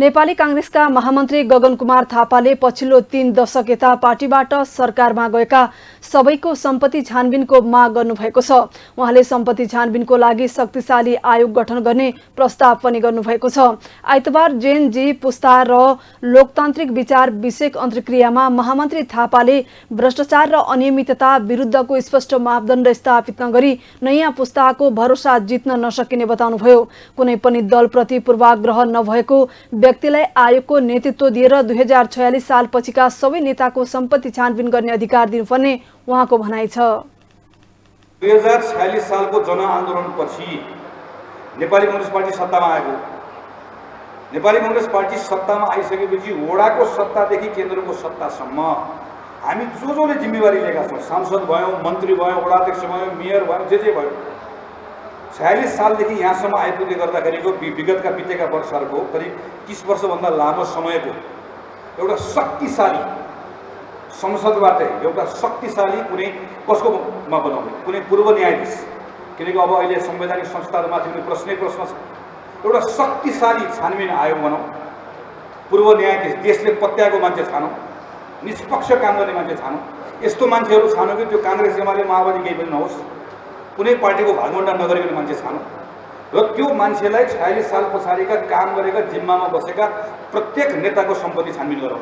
नेपाली कांग्रेसका महामन्त्री गगन कुमार थापाले पछिल्लो 3 दशक यता पार्टीबाट सरकारमा गएका सबैको सम्पत्ति छानबिनको माग गर्नुभएको छ। उहाँले सम्पत्ति छानबिनको लागि शक्तिशाली आयोग गठन गर्ने प्रस्ताव पनि गर्नुभएको छ। आइतबार जेन जी पुस्ता र लोकतान्त्रिक विचार विषयक अन्तर्क्रियामा महामन्त्री थापाले भ्रष्टाचार र अनियमितता विरुद्धको स्पष्ट मापदण्ड स्थापित नगरी नयाँ पुस्ताको भरोसा जित्न नसकिने बताउनुभयो। कुनै पनि दलप्रति पूर्वाग्रह नभएको व्यक्तिलाई आयोगको नेतृत्व दिएर 2046 सालपछिका सबै नेताको सम्पत्ति छानबिन गर्ने अधिकार दिनुपर्ने उहाँको भनाइ छ। 2046 सालको जनआन्दोलनपछि नेपाली कांग्रेस पार्टी सत्तामा आएको। नेपाली कांग्रेस पार्टी सत्तामा आइसकेपछि वडाको सत्तादेखि केन्द्रको सत्तासम्म हामी जसले जिम्मेवारी लिएका छौँ, सांसद भयौँ, मन्त्री भयौँ, वडाध्यक्ष भयौँ, मेयर भयौँ, जे भयो, 46 सालदेखि यहाँसम्म आइपुग्दै गर्दाखेरिको विगतका बितेका वर्षहरूको करिब 30 वर्षभन्दा लामो समयको एउटा शक्तिशाली संसदबाट एउटा शक्तिशाली कुनै कसकोमा बनाउने कुनै पूर्व न्यायाधीश, किनकि अब अहिले संवैधानिक संस्थाहरूमाथि कुनै प्रश्न छ, एउटा शक्तिशाली छानबिन आयोग बनाऊ, पूर्व न्यायाधीश, देशले पत्याएको मान्छे छानौँ, निष्पक्ष काम गर्ने मान्छे छानौँ। यस्तो मान्छेहरू छानौँ कि त्यो काङ्ग्रेस एमाले माओवादी केही पनि नहोस्, कुनै पार्टीको भागवण्डा नगरिकन मान्छे छानौँ र त्यो मान्छेलाई 46 साल पछाडिका काम गरेका जिम्मामा बसेका प्रत्येक नेताको सम्पत्ति छानबिन गरेर